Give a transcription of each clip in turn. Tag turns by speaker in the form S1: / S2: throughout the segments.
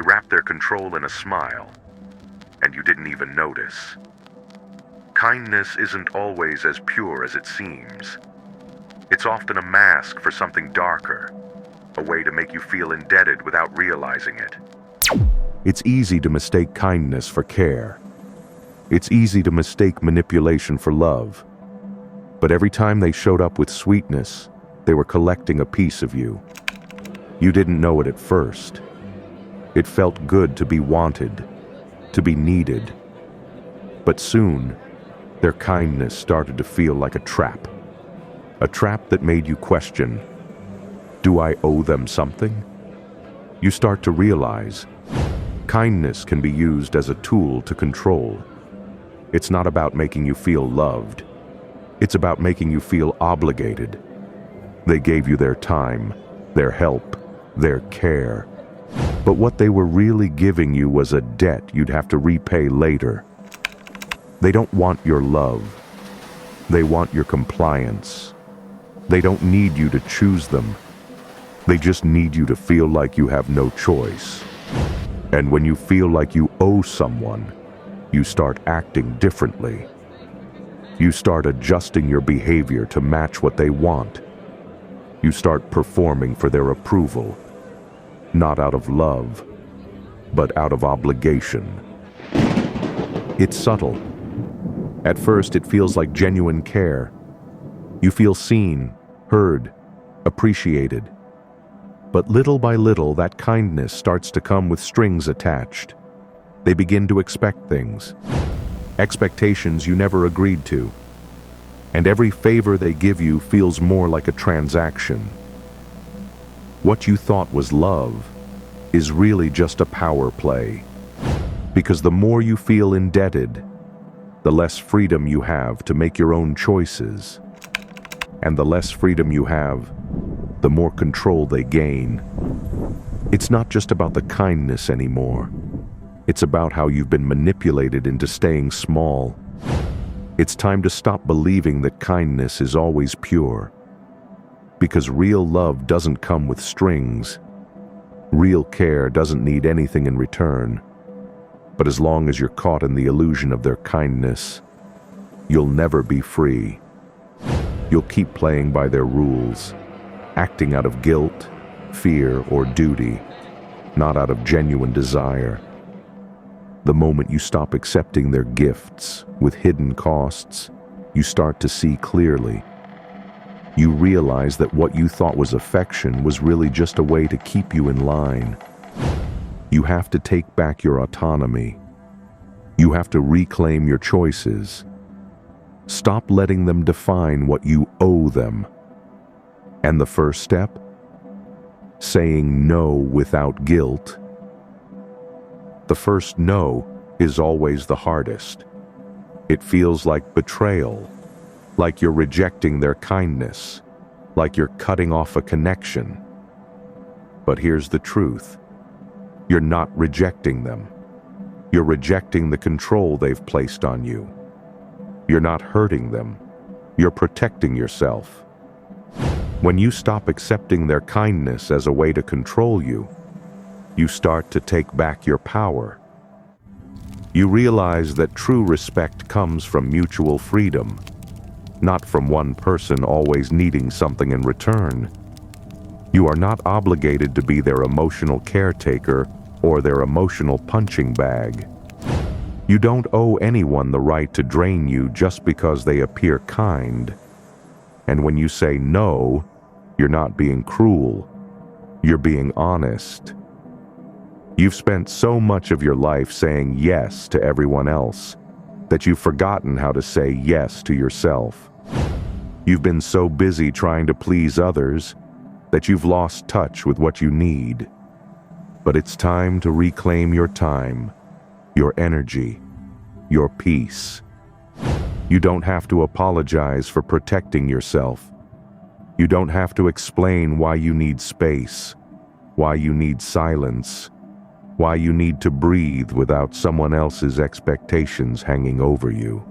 S1: wrap their control in a smile, and you didn't even notice. Kindness isn't always as pure as it seems. It's often a mask for something darker, a way to make you feel indebted without realizing it.
S2: It's easy to mistake kindness for care. It's easy to mistake manipulation for love. But every time they showed up with sweetness, they were collecting a piece of you. You didn't know it at first. It felt good to be wanted, to be needed. But soon, their kindness started to feel like a trap. A trap that made you question, do I owe them something? You start to realize, kindness can be used as a tool to control. It's not about making you feel loved. It's about making you feel obligated. They gave you their time, their help, their care. But what they were really giving you was a debt you'd have to repay later. They don't want your love. They want your compliance. They don't need you to choose them. They just need you to feel like you have no choice. And when you feel like you owe someone, you start acting differently. You start adjusting your behavior to match what they want. You start performing for their approval, not out of love, but out of obligation. It's subtle. At first, it feels like genuine care. You feel seen, heard, appreciated. But little by little, that kindness starts to come with strings attached. They begin to expect things, expectations you never agreed to. And every favor they give you feels more like a transaction. What you thought was love is really just a power play. Because the more you feel indebted, the less freedom you have to make your own choices. And the less freedom you have, the more control they gain. It's not just about the kindness anymore. It's about how you've been manipulated into staying small. It's time to stop believing that kindness is always pure. Because real love doesn't come with strings. Real care doesn't need anything in return. But as long as you're caught in the illusion of their kindness, you'll never be free. You'll keep playing by their rules, acting out of guilt, fear, or duty, not out of genuine desire. The moment you stop accepting their gifts with hidden costs, you start to see clearly. You realize that what you thought was affection was really just a way to keep you in line. You have to take back your autonomy. You have to reclaim your choices. Stop letting them define what you owe them. And the first step? Saying no without guilt. The first no is always the hardest. It feels like betrayal, like you're rejecting their kindness, like you're cutting off a connection. But here's the truth. You're not rejecting them. You're rejecting the control they've placed on you. You're not hurting them. You're protecting yourself. When you stop accepting their kindness as a way to control you, you start to take back your power. You realize that true respect comes from mutual freedom, not from one person always needing something in return. You are not obligated to be their emotional caretaker or their emotional punching bag. You don't owe anyone the right to drain you just because they appear kind. And when you say no, you're not being cruel. You're being honest. You've spent so much of your life saying yes to everyone else that you've forgotten how to say yes to yourself. You've been so busy trying to please others that you've lost touch with what you need. But it's time to reclaim your time, your energy, your peace. You don't have to apologize for protecting yourself. You don't have to explain why you need space, why you need silence, why you need to breathe without someone else's expectations hanging over you.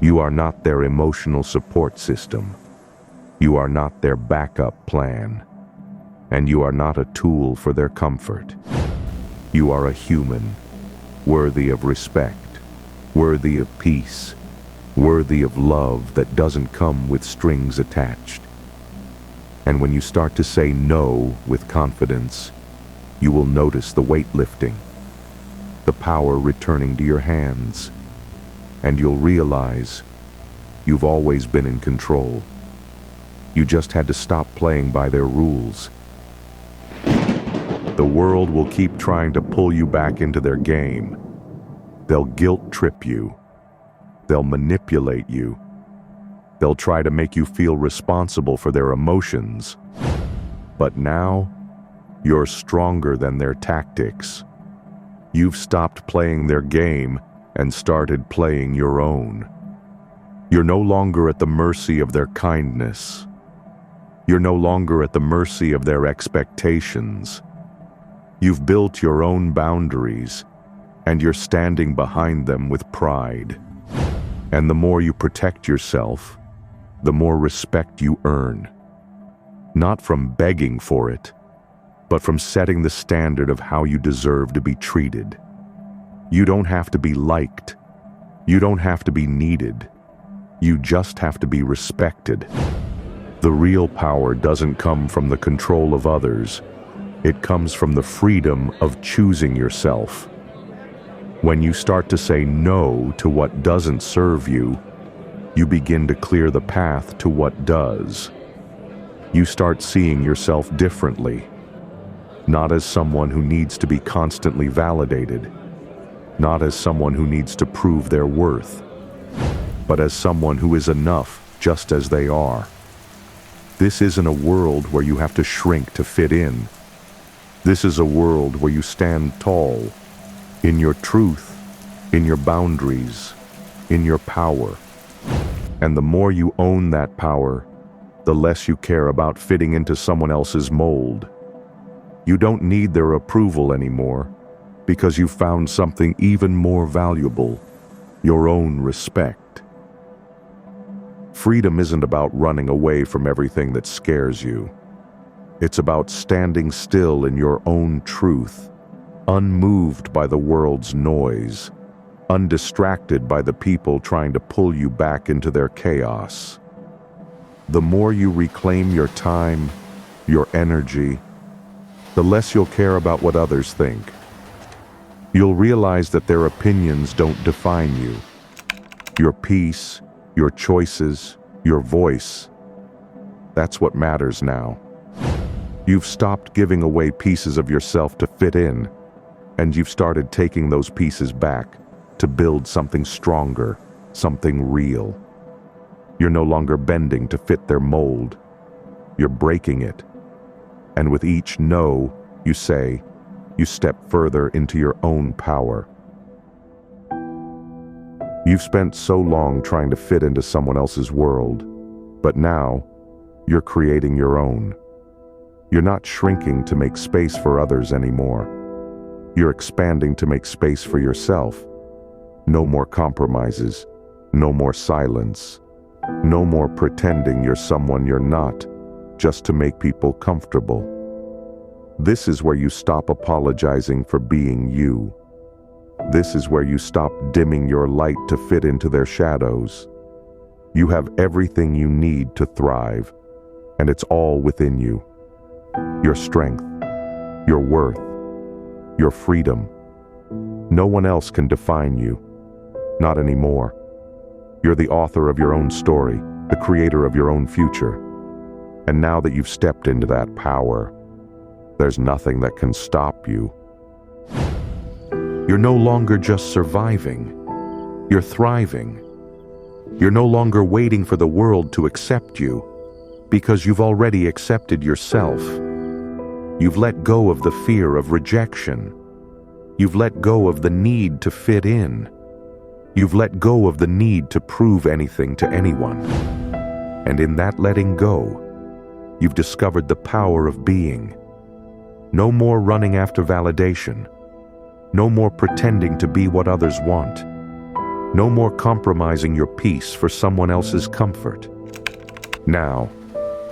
S2: You are not their emotional support system. You are not their backup plan. And you are not a tool for their comfort. You are a human, worthy of respect, worthy of peace, worthy of love that doesn't come with strings attached. And when you start to say no with confidence, you will notice the weight lifting, the power returning to your hands, and you'll realize you've always been in control. You just had to stop playing by their rules. The world will keep trying to pull you back into their game. They'll guilt trip you. They'll manipulate you. They'll try to make you feel responsible for their emotions. But now, you're stronger than their tactics. You've stopped playing their game and started playing your own. You're no longer at the mercy of their kindness. You're no longer at the mercy of their expectations. You've built your own boundaries, and you're standing behind them with pride. And the more you protect yourself, the more respect you earn. Not from begging for it, but from setting the standard of how you deserve to be treated. You don't have to be liked. You don't have to be needed. You just have to be respected. The real power doesn't come from the control of others. It comes from the freedom of choosing yourself. When you start to say no to what doesn't serve you, you begin to clear the path to what does. You start seeing yourself differently, not as someone who needs to be constantly validated, not as someone who needs to prove their worth, but as someone who is enough just as they are. This isn't a world where you have to shrink to fit in. This is a world where you stand tall, in your truth, in your boundaries, in your power. And the more you own that power, the less you care about fitting into someone else's mold. You don't need their approval anymore, because you've found something even more valuable, your own respect. Freedom isn't about running away from everything that scares you. It's about standing still in your own truth, unmoved by the world's noise, undistracted by the people trying to pull you back into their chaos. The more you reclaim your time, your energy, the less you'll care about what others think. You'll realize that their opinions don't define you. Your peace, your choices, your voice, that's what matters now. You've stopped giving away pieces of yourself to fit in, and you've started taking those pieces back to build something stronger, something real. You're no longer bending to fit their mold. You're breaking it. And with each no you say, you step further into your own power. You've spent so long trying to fit into someone else's world, but now you're creating your own. You're not shrinking to make space for others anymore. You're expanding to make space for yourself. No more compromises, no more silence, no more pretending you're someone you're not, just to make people comfortable. This is where you stop apologizing for being you. This is where you stop dimming your light to fit into their shadows. You have everything you need to thrive, and it's all within you. Your strength, your worth, your freedom. No one else can define you. Not anymore. You're the author of your own story, the creator of your own future. And now that you've stepped into that power, there's nothing that can stop you. You're no longer just surviving. You're thriving. You're no longer waiting for the world to accept you, because you've already accepted yourself. You've let go of the fear of rejection. You've let go of the need to fit in. You've let go of the need to prove anything to anyone. And in that letting go, you've discovered the power of being. No more running after validation. No more pretending to be what others want. No more compromising your peace for someone else's comfort. Now,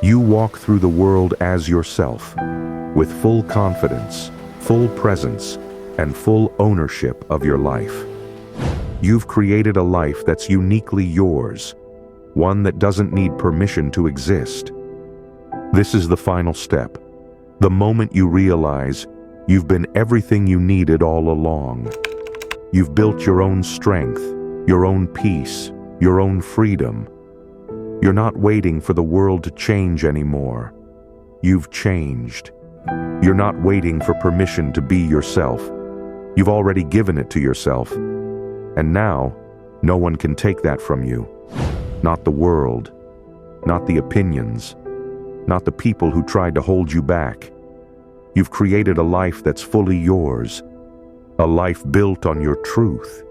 S2: you walk through the world as yourself, with full confidence, full presence, and full ownership of your life. You've created a life that's uniquely yours, one that doesn't need permission to exist. This is the final step, the moment you realize you've been everything you needed all along. You've built your own strength, your own peace, your own freedom. You're not waiting for the world to change anymore. You've changed. You're not waiting for permission to be yourself. You've already given it to yourself. And now, no one can take that from you. Not the world, not the opinions, not the people who tried to hold you back. You've created a life that's fully yours, a life built on your truth,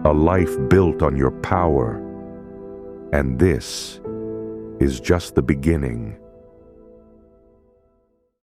S2: a life built on your power. And this is just the beginning.